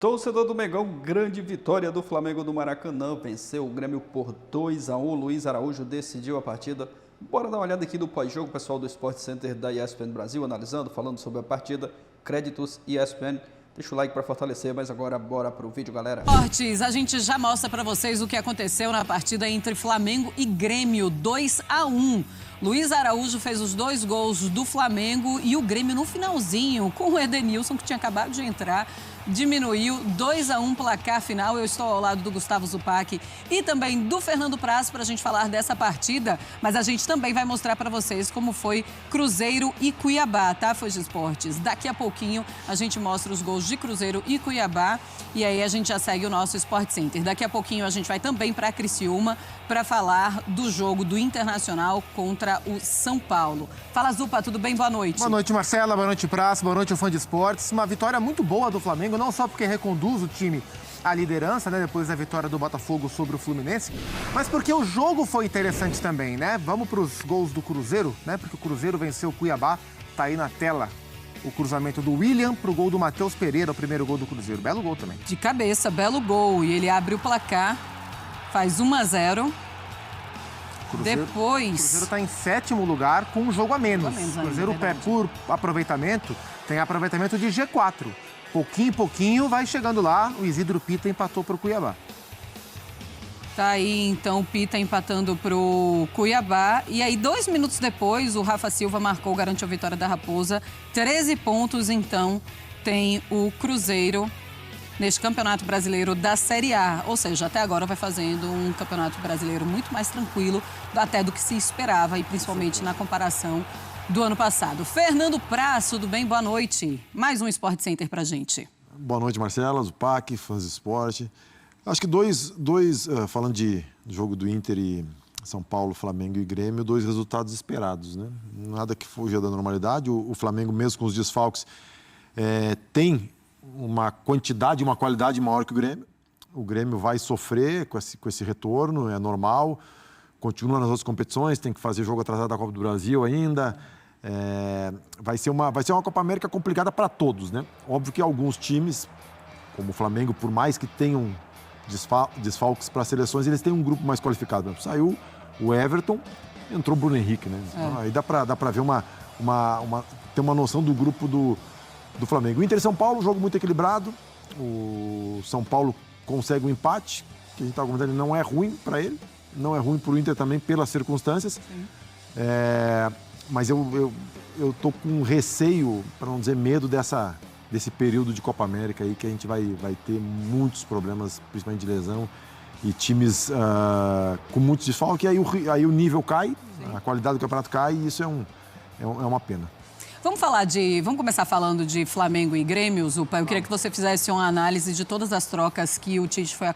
Torcedor do Mengão, grande vitória do Flamengo do Maracanã, venceu o Grêmio por 2-1, Luiz Araújo decidiu a partida. Bora dar uma olhada aqui do pós-jogo, pessoal do Sport Center da ESPN Brasil, analisando, falando sobre a partida, créditos ESPN. Deixa o like para fortalecer, mas agora bora pro vídeo, galera. Esportes, a gente já mostra para vocês o que aconteceu na partida entre Flamengo e Grêmio, 2-1. Luiz Araújo fez os 2 gols do Flamengo e o Grêmio no finalzinho, com o Edenilson, que tinha acabado de entrar, diminuiu 2-1 placar final. Eu estou ao lado do Gustavo Zupac e também do Fernando Praz para a gente falar dessa partida, mas a gente também vai mostrar para vocês como foi Cruzeiro e Cuiabá, tá, Fãs de Esportes? Daqui a pouquinho a gente mostra os gols de Cruzeiro e Cuiabá e aí a gente já segue o nosso Sport Center. Daqui a pouquinho a gente vai também para Criciúma para falar do jogo do Internacional contra o São Paulo. Fala, Zupa, tudo bem? Boa noite. Boa noite, Marcela. Boa noite, Praz. Boa noite, Fã de Esportes. Uma vitória muito boa do Flamengo, não só porque reconduz o time à liderança, né, depois da vitória do Botafogo sobre o Fluminense, mas porque o jogo foi interessante também, né? Vamos para os gols do Cruzeiro, né? Porque o Cruzeiro venceu o Cuiabá, tá aí na tela o cruzamento do William pro gol do Matheus Pereira, o primeiro gol do Cruzeiro. Belo gol também. De cabeça, belo gol. E ele abre o placar, faz 1-0. Depois... O Cruzeiro está em 7º lugar com um jogo a menos. O Cruzeiro, por aproveitamento, tem aproveitamento de G4. Pouquinho em pouquinho vai chegando lá. O Isidro Pita empatou para o Cuiabá. Tá aí, então, o Pita empatando pro Cuiabá. E aí, 2 minutos depois, o Rafa Silva marcou, garantiu a vitória da Raposa. 13 pontos, então, tem o Cruzeiro neste Campeonato Brasileiro da Série A. Ou seja, até agora vai fazendo um Campeonato Brasileiro muito mais tranquilo até do que se esperava, e principalmente na comparação do ano passado. Fernando Praz, tudo bem? Boa noite. Mais um Sport Center pra gente. Boa noite, Marcela, Zupac, Fãs de Esporte. Acho que falando de jogo do Inter e São Paulo, Flamengo e Grêmio, 2 resultados esperados, né? Nada que fuja da normalidade. O Flamengo, mesmo com os desfalques, tem uma quantidade e uma qualidade maior que o Grêmio. O Grêmio vai sofrer com esse retorno, é normal. Continua nas outras competições, tem que fazer jogo atrasado da Copa do Brasil ainda. Vai ser uma Copa América complicada para todos, né? Óbvio que alguns times, como o Flamengo, por mais que tenham desfalques para seleções, eles têm um grupo mais qualificado. Saiu o Everton, entrou o Bruno Henrique, né? Então, aí dá para ver ter uma noção do grupo do Flamengo. O Inter e São Paulo, um jogo muito equilibrado. O São Paulo consegue um empate, que a gente está comentando, não é ruim para ele. Não é ruim para o Inter também, pelas circunstâncias. Mas eu tô com receio, para não dizer medo, desse período de Copa América aí, que a gente vai ter muitos problemas, principalmente de lesão, e times com muitos desfalques, e aí o nível cai, a qualidade do campeonato cai, e isso é uma pena. Vamos começar falando de Flamengo e Grêmio, Zupa. Eu queria que você fizesse uma análise de todas as trocas que o Tite foi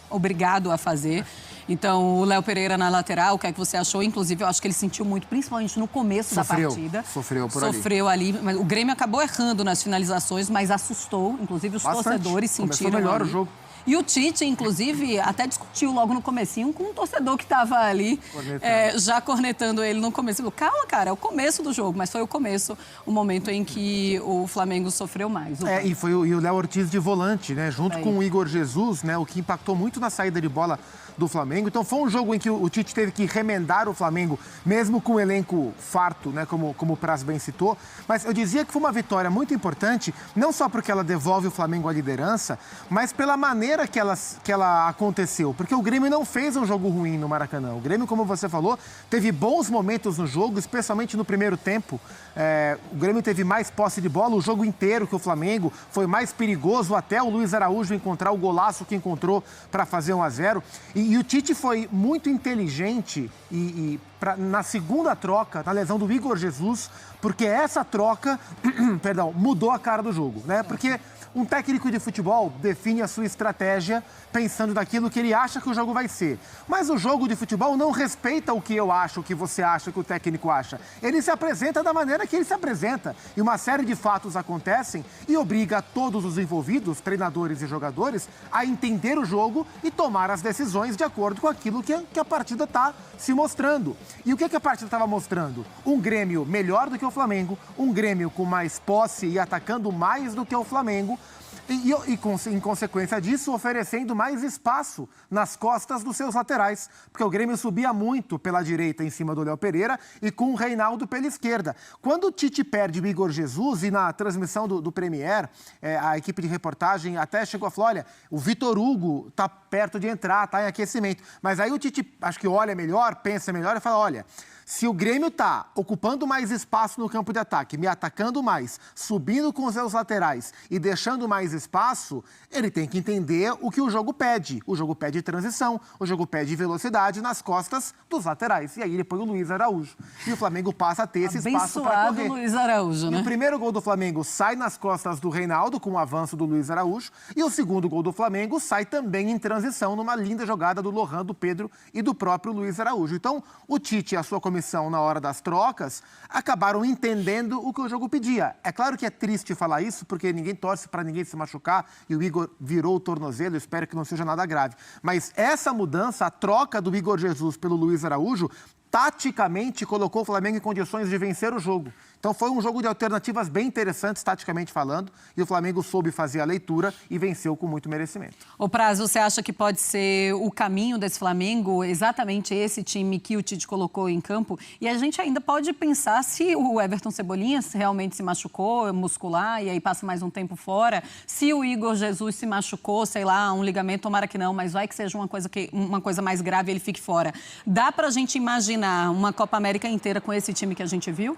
obrigado a fazer. Então, o Léo Pereira na lateral, o que é que você achou? Inclusive, eu acho que ele sentiu muito, principalmente no começo da partida. Sofreu ali. Mas o Grêmio acabou errando nas finalizações, mas assustou. Inclusive, os torcedores sentiram melhor ali. O jogo. E o Tite, inclusive, até discutiu logo no comecinho com um torcedor que estava ali, já cornetando ele no começo. Calma, cara, é o começo do jogo, mas foi o começo, o momento em que o Flamengo sofreu mais. E o Léo Ortiz de volante, né? Junto com o Igor Jesus, né? O que impactou muito na saída de bola do Flamengo. Então foi um jogo em que o Tite teve que remendar o Flamengo, mesmo com o elenco farto, né? Como o Praz bem citou. Mas eu dizia que foi uma vitória muito importante, não só porque ela devolve o Flamengo à liderança, mas pela maneira que ela aconteceu. Porque o Grêmio não fez um jogo ruim no Maracanã. O Grêmio, como você falou, teve bons momentos no jogo, especialmente no primeiro tempo. O Grêmio teve mais posse de bola o jogo inteiro que o Flamengo. Foi mais perigoso até o Luiz Araújo encontrar o golaço que encontrou para fazer 1-0. E o Tite foi muito inteligente na segunda troca, na lesão do Igor Jesus, porque essa troca, mudou a cara do jogo, né? Porque um técnico de futebol define a sua estratégia pensando naquilo que ele acha que o jogo vai ser. Mas o jogo de futebol não respeita o que eu acho, o que você acha, o que o técnico acha. Ele se apresenta da maneira que ele se apresenta. E uma série de fatos acontecem e obriga todos os envolvidos, treinadores e jogadores, a entender o jogo e tomar as decisões de acordo com aquilo que a partida está se mostrando. E o que a partida estava mostrando? Um Grêmio melhor do que o Flamengo, um Grêmio com mais posse e atacando mais do que o Flamengo, Em consequência disso, oferecendo mais espaço nas costas dos seus laterais, porque o Grêmio subia muito pela direita em cima do Léo Pereira e com o Reinaldo pela esquerda. Quando o Tite perde o Igor Jesus, e na transmissão do Premier, a equipe de reportagem até chegou a falar, olha, o Vitor Hugo está perto de entrar, está em aquecimento. Mas aí o Tite, acho que olha melhor, pensa melhor e fala, olha, se o Grêmio está ocupando mais espaço no campo de ataque, me atacando mais, subindo com os seus laterais e deixando mais espaço, ele tem que entender o que o jogo pede. O jogo pede transição, o jogo pede velocidade nas costas dos laterais. E aí ele põe o Luiz Araújo. E o Flamengo passa a ter esse espaço para correr. Luiz Araújo, né? E o primeiro gol do Flamengo sai nas costas do Reinaldo, com o avanço do Luiz Araújo. E o segundo gol do Flamengo sai também em transição, numa linda jogada do Lohan, do Pedro e do próprio Luiz Araújo. Então, o Tite e a sua comissão, na hora das trocas, acabaram entendendo o que o jogo pedia. É claro que é triste falar isso, porque ninguém torce para ninguém se machucar e o Igor virou o tornozelo, eu espero que não seja nada grave. Mas essa mudança, a troca do Igor Jesus pelo Luiz Araújo, taticamente colocou o Flamengo em condições de vencer o jogo. Então foi um jogo de alternativas bem interessantes, taticamente falando, e o Flamengo soube fazer a leitura e venceu com muito merecimento. Ô Praz, você acha que pode ser o caminho desse Flamengo, exatamente esse time que o Tite colocou em campo? E a gente ainda pode pensar se o Everton Cebolinha realmente se machucou, muscular, e aí passa mais um tempo fora, se o Igor Jesus se machucou, sei lá, um ligamento, tomara que não, mas vai que seja uma coisa mais grave e ele fique fora. Dá pra gente imaginar uma Copa América inteira com esse time que a gente viu?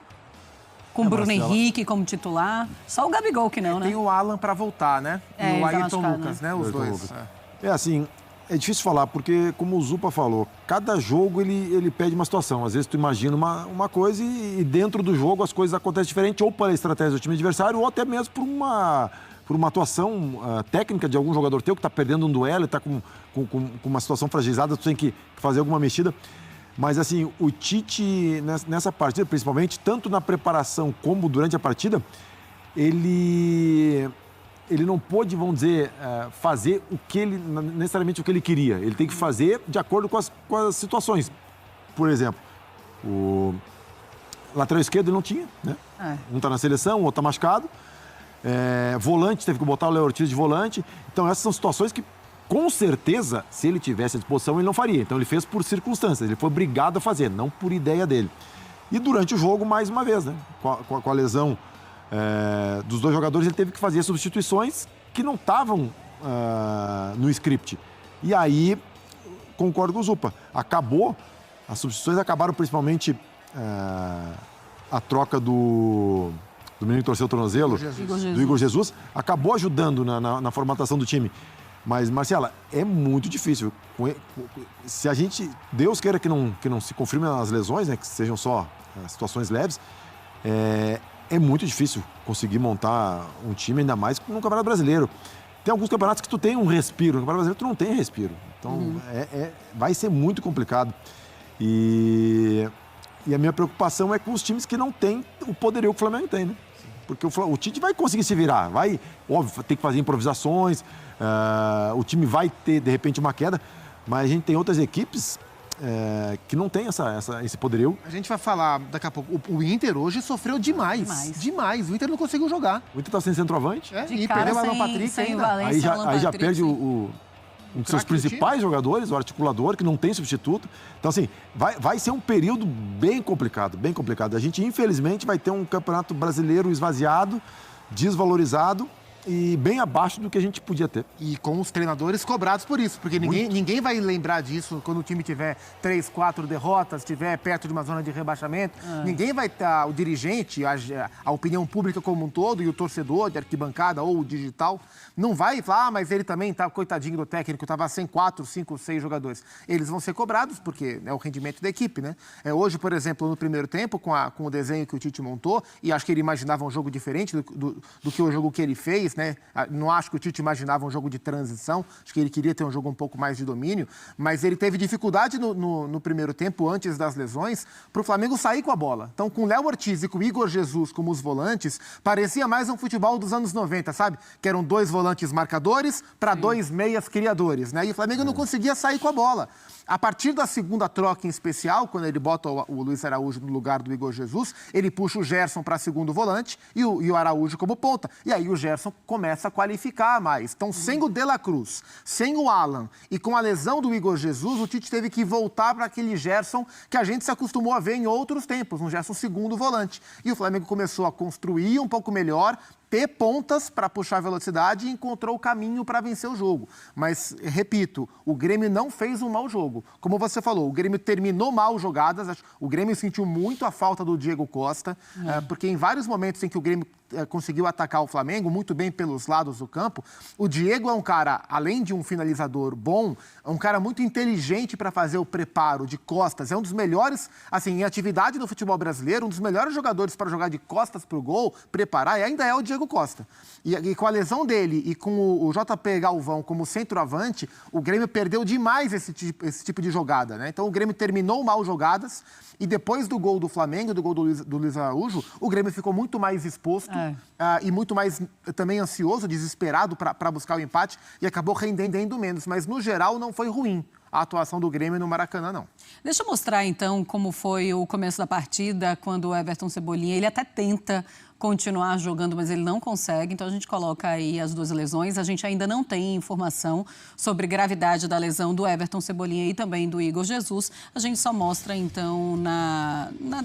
Com o Bruno Henrique como titular. Só o Gabigol que não, né? Tem o Alan para voltar, né? E o Ayrton Lucas, né? Os dois. É assim, é difícil falar, porque como o Zupa falou, cada jogo ele pede uma situação. Às vezes tu imagina uma coisa e dentro do jogo as coisas acontecem diferente, ou pela estratégia do time adversário, ou até mesmo por uma atuação técnica de algum jogador teu que está perdendo um duelo e está com uma situação fragilizada, tu tem que fazer alguma mexida. Mas, assim, o Tite, nessa partida, principalmente, tanto na preparação como durante a partida, ele não pôde, vamos dizer, fazer necessariamente o que ele queria. Ele tem que fazer de acordo com as situações. Por exemplo, o lateral esquerdo ele não tinha, né? Um está na seleção, o outro está machucado. Volante, teve que botar o Léo Ortiz de volante. Então, essas são situações que, com certeza, se ele tivesse à disposição, ele não faria. Então, ele fez por circunstâncias. Ele foi obrigado a fazer, não por ideia dele. E durante o jogo, mais uma vez, né? Com a lesão dos dois jogadores, ele teve que fazer substituições que não estavam no script. E aí, concordo com o Zupa, as substituições acabaram principalmente a troca do menino que torceu o tornozelo, do Igor Jesus, acabou ajudando na formatação do time. Mas, Marcela, é muito difícil. Se a gente, Deus queira que não se confirmem as lesões, né, que sejam só situações leves, é muito difícil conseguir montar um time, ainda mais no Campeonato Brasileiro. Tem alguns campeonatos que tu tem um respiro, no Campeonato Brasileiro tu não tem respiro. Então, vai ser muito complicado. E a minha preocupação é com os times que não têm o poderio que o Flamengo tem, né? Porque o Tite vai conseguir se virar, vai, óbvio, ter que fazer improvisações, o time vai ter, de repente, uma queda, mas a gente tem outras equipes que não tem esse poderio. A gente vai falar daqui a pouco. O Inter hoje sofreu demais. Demais. O Inter não conseguiu jogar. O Inter tá sem centroavante. E perdeu o Alan Patrick ainda. Aí já perde um dos seus principais jogadores, o articulador, que não tem substituto. Então, assim, vai ser um período bem complicado, bem complicado. A gente, infelizmente, vai ter um campeonato brasileiro esvaziado, desvalorizado e bem abaixo do que a gente podia ter. E com os treinadores cobrados por isso, porque ninguém vai lembrar disso quando o time tiver 3, 4 derrotas, estiver perto de uma zona de rebaixamento. Ninguém vai estar, o dirigente, a opinião pública como um todo e o torcedor de arquibancada ou o digital, não vai falar, mas ele também tá, coitadinho do técnico, estava sem 4, 5, 6 jogadores. Eles vão ser cobrados, porque é o rendimento da equipe, né? Hoje, por exemplo, no primeiro tempo, com o desenho que o Tite montou, e acho que ele imaginava um jogo diferente do que o jogo que ele fez, né? Não acho que o Tite imaginava um jogo de transição, acho que ele queria ter um jogo um pouco mais de domínio, mas ele teve dificuldade no primeiro tempo, antes das lesões, para o Flamengo sair com a bola. Então, com o Léo Ortiz e com o Igor Jesus como os volantes, parecia mais um futebol dos anos 90, sabe? Que eram 2 volantes marcadores para 2 meias criadores, né? E o Flamengo não conseguia sair com a bola. A partir da segunda troca em especial, quando ele bota o Luiz Araújo no lugar do Igor Jesus, ele puxa o Gerson para segundo volante e o Araújo como ponta. E aí o Gerson começa a qualificar mais. Então, sem o De La Cruz, sem o Alan e com a lesão do Igor Jesus, o Tite teve que voltar para aquele Gerson que a gente se acostumou a ver em outros tempos, um Gerson segundo volante. E o Flamengo começou a construir um pouco melhor, ter pontas para puxar a velocidade e encontrou o caminho para vencer o jogo. Mas, repito, o Grêmio não fez um mau jogo. Como você falou, o Grêmio terminou mal jogadas, o Grêmio sentiu muito a falta do Diego Costa, porque em vários momentos em que o Grêmio conseguiu atacar o Flamengo, muito bem pelos lados do campo, o Diego é um cara, além de um finalizador bom, é um cara muito inteligente para fazer o preparo de costas, é um dos melhores, assim, em atividade no futebol brasileiro, um dos melhores jogadores para jogar de costas para o gol, preparar, e ainda é o Diego Costa. E com a lesão dele e com o JP Galvão como centroavante, o Grêmio perdeu demais esse tipo de jogada, né? Então o Grêmio terminou mal jogadas e depois do gol do Flamengo, do gol do Luiz Araújo, o Grêmio ficou muito mais exposto e muito mais também ansioso, desesperado para buscar o empate e acabou rendendo menos. Mas no geral não foi ruim a atuação do Grêmio no Maracanã, não. Deixa eu mostrar, então, como foi o começo da partida, quando o Everton Cebolinha, ele até tenta continuar jogando, mas ele não consegue. Então, a gente coloca aí as duas lesões. A gente ainda não tem informação sobre gravidade da lesão do Everton Cebolinha e também do Igor Jesus. A gente só mostra, então,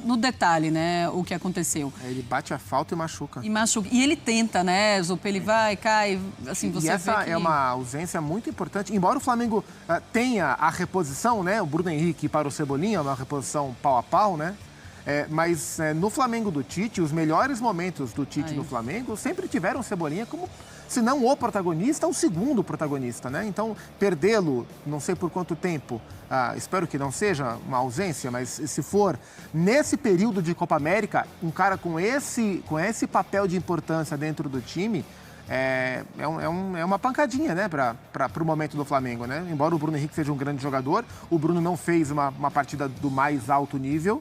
no detalhe, né, o que aconteceu. Ele bate a falta e machuca. E ele tenta, né, Zupa? Ele vai, cai, assim, você vê essa que... é uma ausência muito importante. Embora o Flamengo tenha a reposição, né, o Bruno Henrique para o Cebolinha, uma reposição pau a pau, né? Mas no Flamengo do Tite, os melhores momentos do Tite no Flamengo sempre tiveram o Cebolinha como, se não o protagonista, o segundo protagonista, né? Então, perdê-lo, não sei por quanto tempo, espero que não seja uma ausência, mas se for nesse período de Copa América, um cara com esse papel de importância dentro do time, é uma pancadinha, né, para o momento do Flamengo, né? Embora o Bruno Henrique seja um grande jogador, o Bruno não fez uma partida do mais alto nível.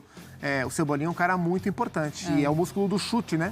O Cebolinha é um cara muito importante. E é o músculo do chute, né?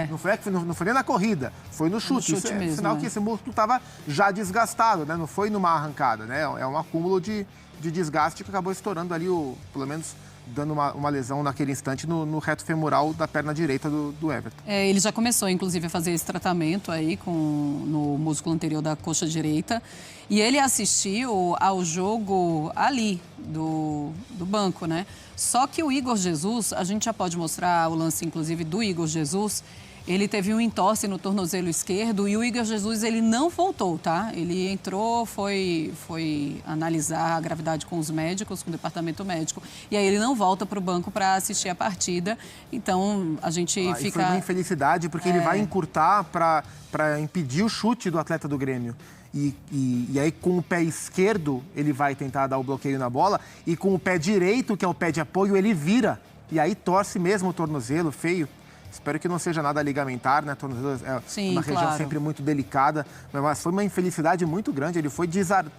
Não foi nem na corrida, foi no chute. No chute mesmo, sinal que esse músculo estava já desgastado, né? Não foi numa arrancada, né? É um acúmulo de desgaste que acabou estourando ali, pelo menos dando uma lesão naquele instante no reto femoral da perna direita do Everton. Ele já começou, inclusive, a fazer esse tratamento aí no músculo anterior da coxa direita. E ele assistiu ao jogo ali, do banco, né? Só que o Igor Jesus, a gente já pode mostrar o lance, inclusive, do Igor Jesus. Ele teve um entorse no tornozelo esquerdo e o Igor Jesus, ele não voltou, tá? Ele entrou, foi analisar a gravidade com os médicos, com o departamento médico, e aí ele não volta para o banco para assistir a partida. Então, a gente fica... Foi uma infelicidade, porque ele vai encurtar para impedir o chute do atleta do Grêmio. E aí, com o pé esquerdo, ele vai tentar dar o bloqueio na bola, e com o pé direito, que é o pé de apoio, ele vira. E aí torce mesmo o tornozelo, feio. Espero que não seja nada ligamentar, né? Tornozelo é uma região sempre muito delicada, mas foi uma infelicidade muito grande. Ele foi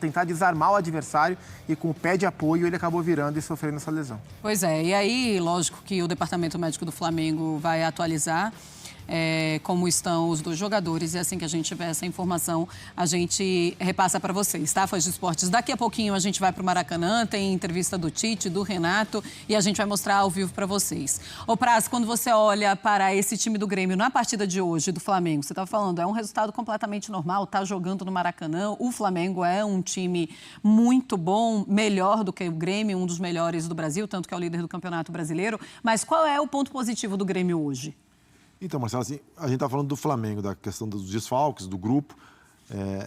tentar desarmar o adversário e com o pé de apoio ele acabou virando e sofrendo essa lesão. Pois é, e aí, lógico que o Departamento Médico do Flamengo vai atualizar como estão os dois jogadores, e assim que a gente tiver essa informação, a gente repassa para vocês, tá? Fãs de Esportes. Daqui a pouquinho a gente vai para o Maracanã, tem entrevista do Tite, do Renato, e a gente vai mostrar ao vivo para vocês. Ô Praz, quando você olha para esse time do Grêmio na partida de hoje do Flamengo, você estava falando, é um resultado completamente normal, tá jogando no Maracanã, o Flamengo é um time muito bom, melhor do que o Grêmio, um dos melhores do Brasil, tanto que é o líder do Campeonato Brasileiro, mas qual é o ponto positivo do Grêmio hoje? Então, Marcelo, assim, a gente está falando do Flamengo, da questão dos desfalques, do grupo.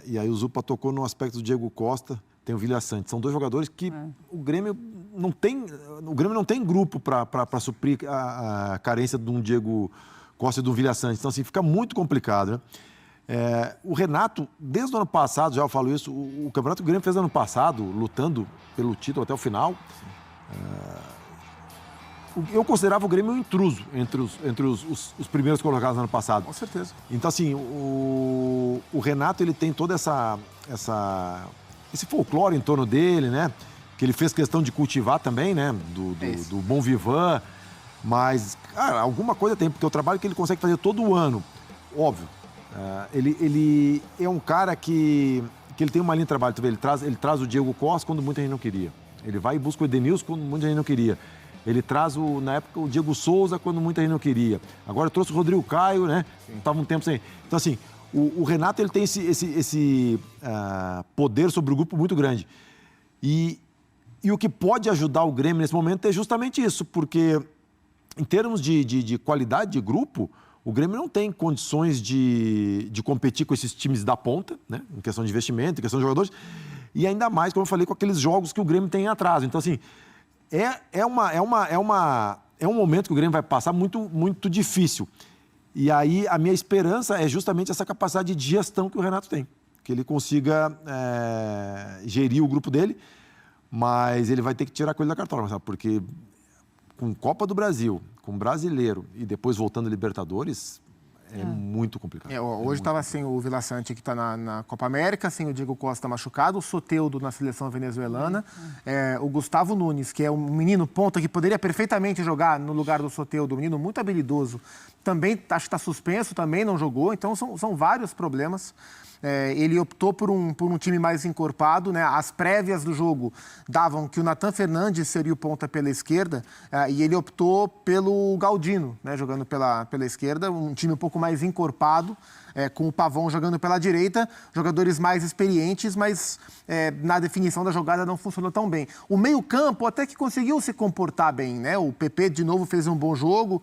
E aí o Zupa tocou no aspecto do Diego Costa, tem o Vilha Sante. São dois jogadores que o Grêmio não tem grupo para suprir a carência de um Diego Costa e do Vilha Sante. Então, assim, fica muito complicado, né? O Renato, desde o ano passado, já eu falo isso, o campeonato que o Grêmio fez ano passado, lutando pelo título até o final... Eu considerava o Grêmio um intruso entre os primeiros colocados no ano passado. Com certeza. Então, assim, o Renato, ele tem toda esse folclore em torno dele, né? Que ele fez questão de cultivar também, né? Do bom vivant. Mas, cara, alguma coisa tem, porque o trabalho que ele consegue fazer todo ano, óbvio, ele é um cara que ele tem uma linha de trabalho. Ele traz o Diego Costa quando muita gente não queria. Ele vai e busca o Edenilson quando muita gente não queria. Ele traz, na época, o Diego Souza, quando muita gente não queria. Agora trouxe o Rodrigo Caio, né? Estava um tempo sem. Então, assim, o Renato ele tem esse poder sobre o grupo muito grande. E o que pode ajudar o Grêmio nesse momento é justamente isso, porque em termos de qualidade de grupo, o Grêmio não tem condições de competir com esses times da ponta, né? Em questão de investimento, em questão de jogadores, e ainda mais, como eu falei, com aqueles jogos que o Grêmio tem em atraso. Então, assim, é um momento que o Grêmio vai passar muito, muito difícil. E aí a minha esperança é justamente essa capacidade de gestão que o Renato tem, que ele consiga gerir o grupo dele, mas ele vai ter que tirar a coisa da cartola, sabe? Porque com Copa do Brasil, com Brasileiro e depois voltando a Libertadores, é muito complicado. Hoje estava sem o Vila Sante, que está na Copa América, sem o Diego Costa machucado, o Soteldo na seleção venezuelana, o Gustavo Nunes, que é um menino ponta que poderia perfeitamente jogar no lugar do Soteldo, um menino muito habilidoso, também acho que está suspenso, também não jogou, então são vários problemas. Ele optou por um time mais encorpado, né? As prévias do jogo davam que o Nathan Fernandes seria o ponta pela esquerda, e ele optou pelo Galdino, né? Jogando pela esquerda, um time um pouco mais encorpado, com o Pavão jogando pela direita, jogadores mais experientes, mas na definição da jogada não funcionou tão bem. O meio-campo até que conseguiu se comportar bem, né? O PP de novo fez um bom jogo,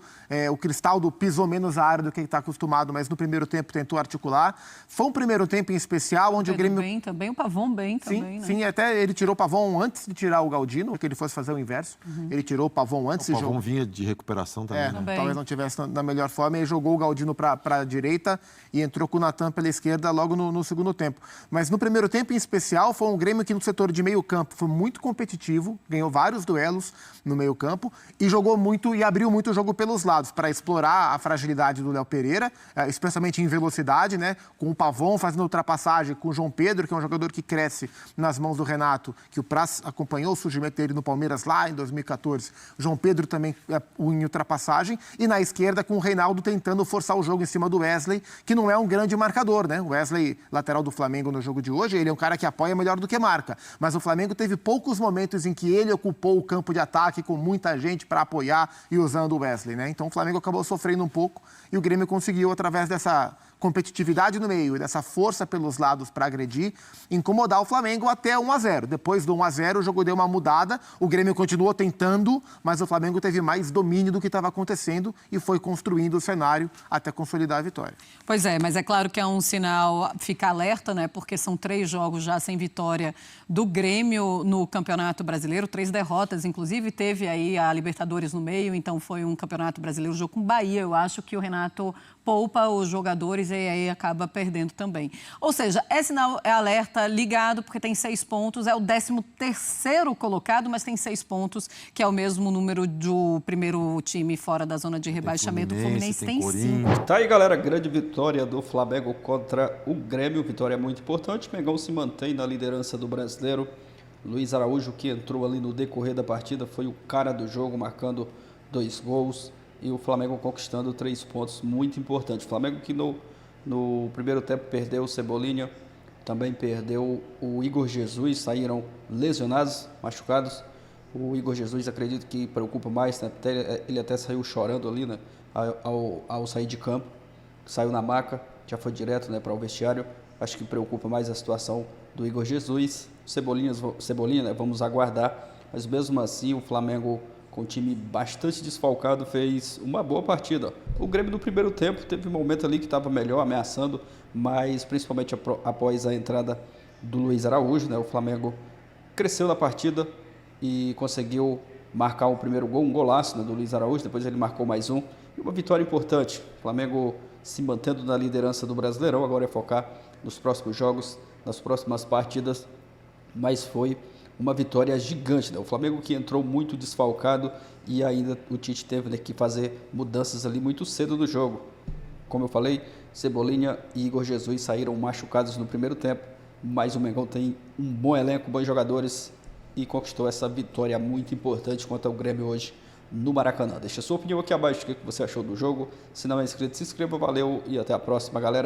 o Cristaldo pisou menos a área do que ele está acostumado, mas no primeiro tempo tentou articular. Foi um primeiro tempo em especial, onde o Grêmio... bem também, o Pavão bem também, né? Sim, até ele tirou o Pavão antes de tirar o Galdino, que ele fosse fazer o inverso. Ele tirou o Pavão antes. O Pavão vinha de recuperação também, né? Talvez não tivesse na melhor forma, e jogou o Galdino para a direita e entrou com o Nathan pela esquerda logo no segundo tempo. Mas no primeiro tempo, em especial, foi um Grêmio que no setor de meio campo foi muito competitivo, ganhou vários duelos no meio campo e jogou muito e abriu muito o jogo pelos lados para explorar a fragilidade do Léo Pereira, especialmente em velocidade, né? Com o Pavão fazendo ultrapassagem, com o João Pedro, que é um jogador que cresce nas mãos do Renato, que o Praz acompanhou o surgimento dele no Palmeiras lá em 2014. O João Pedro também em ultrapassagem, e na esquerda com o Reinaldo tentando forçar o jogo em cima do Wesley, que não é um grande marcador, né? O Wesley, lateral do Flamengo no jogo de hoje, ele é um cara que apoia melhor do que marca, mas o Flamengo teve poucos momentos em que ele ocupou o campo de ataque com muita gente para apoiar e usando o Wesley, né? Então o Flamengo acabou sofrendo um pouco e o Grêmio conseguiu, através dessa competitividade no meio e dessa força pelos lados para agredir, incomodar o Flamengo até 1-0. Depois do 1-0, o jogo deu uma mudada, o Grêmio continuou tentando, mas o Flamengo teve mais domínio do que estava acontecendo e foi construindo o cenário até consolidar a vitória. Pois é, mas é claro que é um sinal ficar alerta, né? Porque são 3 jogos já sem vitória do Grêmio no Campeonato Brasileiro, 3 derrotas, inclusive teve aí a Libertadores no meio, então foi um Campeonato Brasileiro, jogo com Bahia. Eu acho que o Renato poupa os jogadores e aí acaba perdendo também. Ou seja, é sinal, é alerta ligado, porque tem 6 pontos, é o 13º colocado, mas tem 6 pontos, que é o mesmo número do primeiro time fora da zona de rebaixamento. O Fluminense tem 5. Tá aí, galera, grande vitória do Flamengo contra o Grêmio, vitória muito importante. O Mengão se mantém na liderança do Brasileiro. Luiz Araújo, que entrou ali no decorrer da partida, foi o cara do jogo, marcando 2 gols. E o Flamengo conquistando 3 pontos muito importantes. O Flamengo que no primeiro tempo perdeu o Cebolinha, também perdeu o Igor Jesus, saíram lesionados, machucados. O Igor Jesus, acredito que preocupa mais, né? Ele até saiu chorando ali, né? Ao sair de campo, saiu na maca, já foi direto, né, para o vestiário. Acho que preocupa mais a situação do Igor Jesus. Cebolinha, né? Vamos aguardar, mas mesmo assim o Flamengo, com um time bastante desfalcado, fez uma boa partida. O Grêmio no primeiro tempo teve um momento ali que estava melhor, ameaçando, mas principalmente após a entrada do Luiz Araújo, né, o Flamengo cresceu na partida e conseguiu marcar o primeiro gol, um golaço, né, do Luiz Araújo, depois ele marcou mais um, e uma vitória importante. O Flamengo se mantendo na liderança do Brasileirão, agora é focar nos próximos jogos, nas próximas partidas, mas foi uma vitória gigante, né? O Flamengo que entrou muito desfalcado e ainda o Tite teve, né, que fazer mudanças ali muito cedo do jogo. Como eu falei, Cebolinha e Igor Jesus saíram machucados no primeiro tempo, mas o Mengão tem um bom elenco, bons jogadores e conquistou essa vitória muito importante contra o Grêmio hoje no Maracanã. Deixa a sua opinião aqui abaixo, o que você achou do jogo. Se não é inscrito, se inscreva, valeu e até a próxima, galera.